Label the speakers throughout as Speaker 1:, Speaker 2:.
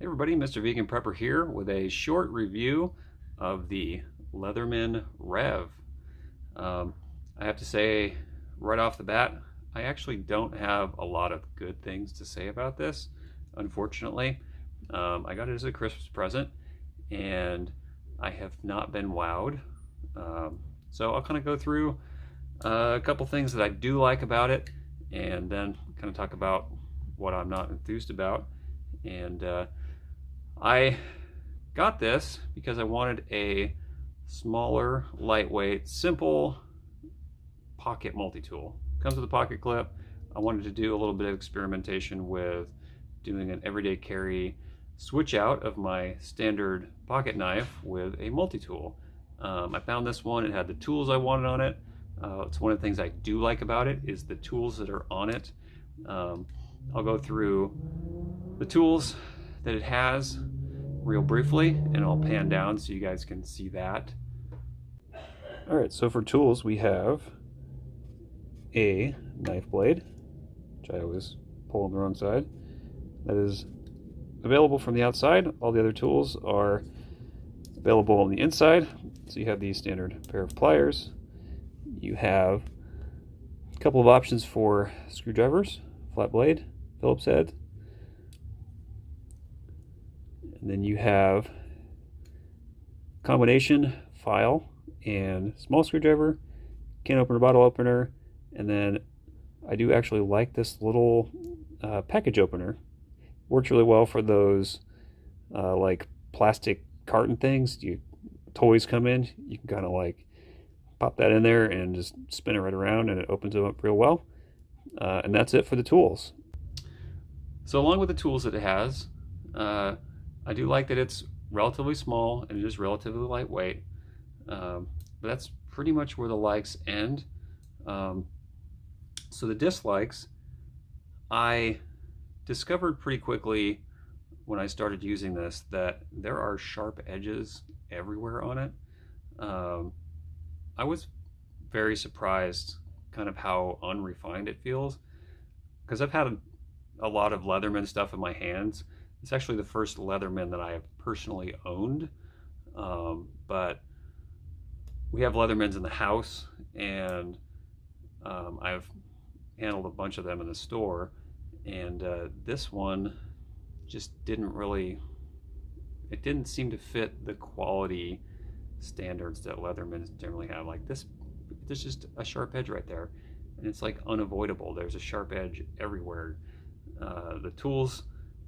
Speaker 1: Hey everybody, Mr. Vegan Prepper here with a short review of the Leatherman REV. I have to say right off the bat, I actually don't have a lot of good things to say about this, unfortunately. I got it as a Christmas present and I have not been wowed. So I'll kind of go through a couple things that I do like about it and then kind of talk about what I'm not enthused about. And I got this because I wanted a smaller, lightweight, simple pocket multi-tool. Comes with a pocket clip. I wanted to do a little bit of experimentation with doing an everyday carry switch out of my standard pocket knife with a multi-tool. I found this one, it had the tools I wanted on it. It's one of the things I do like about it is the tools that are on it. I'll go through the tools that it has real briefly and I'll pan down so you guys can see that. Alright, so for tools we have a knife blade, which I always pull on the wrong side. That is available from the outside. All the other tools are available on the inside. So you have the standard pair of pliers. You have a couple of options for screwdrivers, flat blade, Phillips head. And then you have combination file and small screwdriver, can opener, bottle opener, and then I do actually like this little package opener. Works really well for those like plastic carton things. Toys come in, you can kind of like pop that in there and just spin it right around and it opens them up real well. And that's it for the tools. So along with the tools that it has, I do like that it's relatively small and it is relatively lightweight, but that's pretty much where the likes end. So the dislikes, I discovered pretty quickly when I started using this that there are sharp edges everywhere on it. I was very surprised kind of how unrefined it feels, because I've had a lot of Leatherman stuff in my hands. It's actually the first Leatherman that I have personally owned, but we have Leathermans in the house, and I've handled a bunch of them in the store, and this one just didn't seem to fit the quality standards that Leathermans generally have. Like this, there's just a sharp edge right there, and it's like unavoidable. There's a sharp edge everywhere. The tools,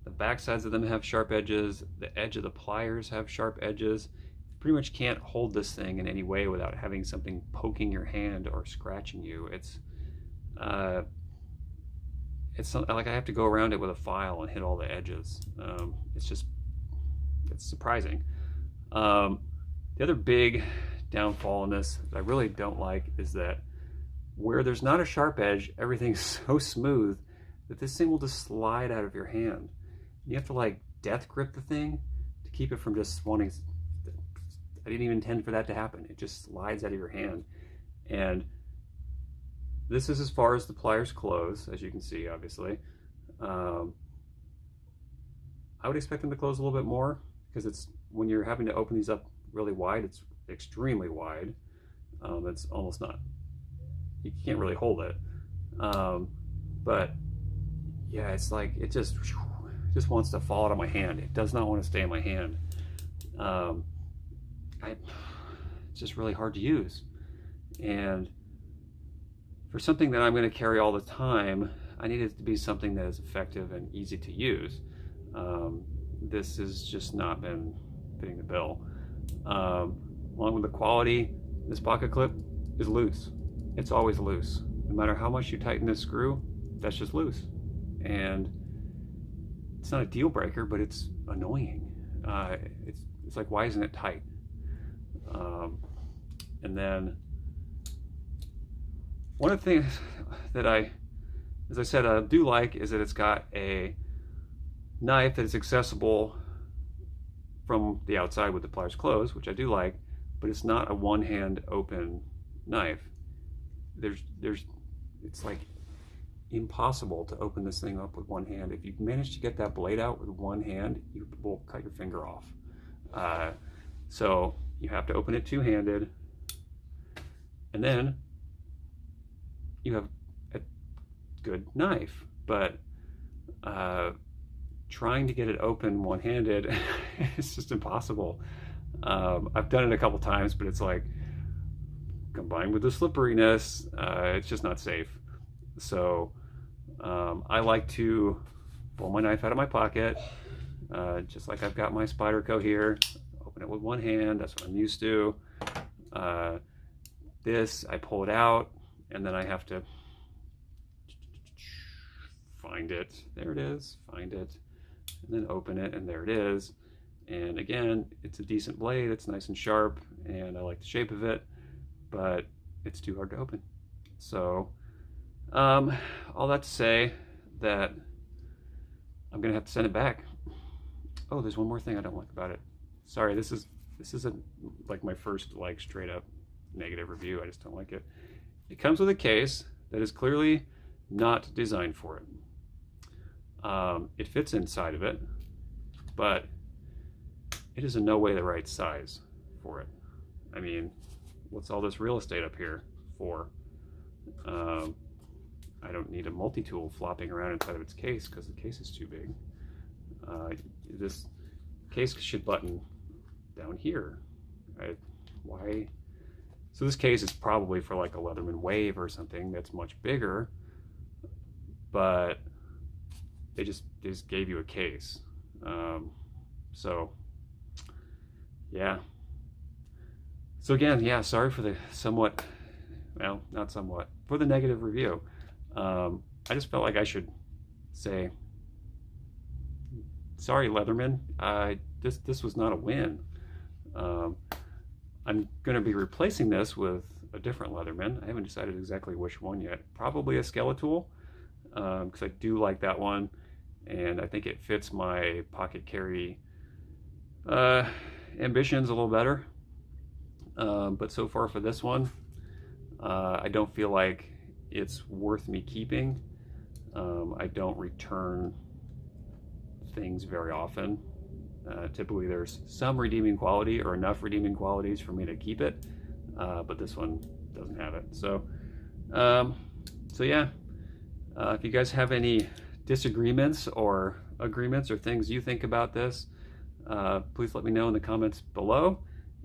Speaker 1: the back sides of them have sharp edges. The edge of the pliers have sharp edges. You pretty much can't hold this thing in any way without having something poking your hand or scratching you. It's like I have to go around it with a file and hit all the edges. It's surprising. The other big downfall in this that I really don't like is that where there's not a sharp edge, everything's so smooth that this thing will just slide out of your hand. You have to like death grip the thing to keep it from just wanting. I didn't even intend for that to happen. It just slides out of your hand. And this is as far as the pliers close, as you can see, obviously. I would expect them to close a little bit more, because it's when you're having to open these up really wide, it's extremely wide. It's almost not, you can't really hold it. But yeah, it's like, it just wants to fall out of my hand. It does not want to stay in my hand. It's just really hard to use. And for something that I'm going to carry all the time, I need it to be something that is effective and easy to use. This has just not been fitting the bill. Along with the quality, this pocket clip is loose. It's always loose. No matter how much you tighten this screw, that's just loose. And it's not a deal breaker, but it's annoying. It's like, why isn't it tight? And then one of the things that as I said, I do like is that it's got a knife that is accessible from the outside with the pliers closed, which I do like, but it's not a one-hand open knife. It's like impossible to open this thing up with one hand. If you manage to get that blade out with one hand, you will cut your finger off. So you have to open it two-handed, and then you have a good knife. But trying to get it open one-handed is just impossible. I've done it a couple times, but it's like, combined with the slipperiness, it's just not safe. So I like to pull my knife out of my pocket, just like I've got my Spyderco here, open it with one hand. That's what I'm used to. This, I pull it out, and then I have to find it. There it is, find it, and then open it, and there it is. And again, it's a decent blade, it's nice and sharp, and I like the shape of it, but it's too hard to open. So all that to say that I'm gonna have to send it back. Oh, there's one more thing I don't like about it. Sorry, this is like my first like straight up negative review. I just don't like it. It comes with a case that is clearly not designed for it. It fits inside of it, but it is in no way the right size for it. I mean, what's all this real estate up here for? I don't need a multi-tool flopping around inside of its case because the case is too big. This case should button down here. Why? So this case is probably for like a Leatherman Wave or something that's much bigger, but they just gave you a case. So yeah. So again, yeah, sorry for the somewhat, well, not somewhat, for the negative review. I just felt like I should say, sorry, Leatherman, this was not a win. I'm going to be replacing this with a different Leatherman. I haven't decided exactly which one yet. Probably a Skeletal, because I do like that one, and I think it fits my pocket carry ambitions a little better. But so far for this one, I don't feel like it's worth me keeping. I don't return things very often. Typically there's some redeeming quality or enough redeeming qualities for me to keep it, but this one doesn't have it. So yeah, if you guys have any disagreements or agreements or things you think about this, please let me know in the comments below.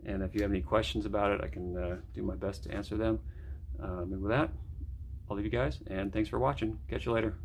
Speaker 1: And if you have any questions about it, I can do my best to answer them. And with that, I'll leave you guys, and thanks for watching. Catch you later.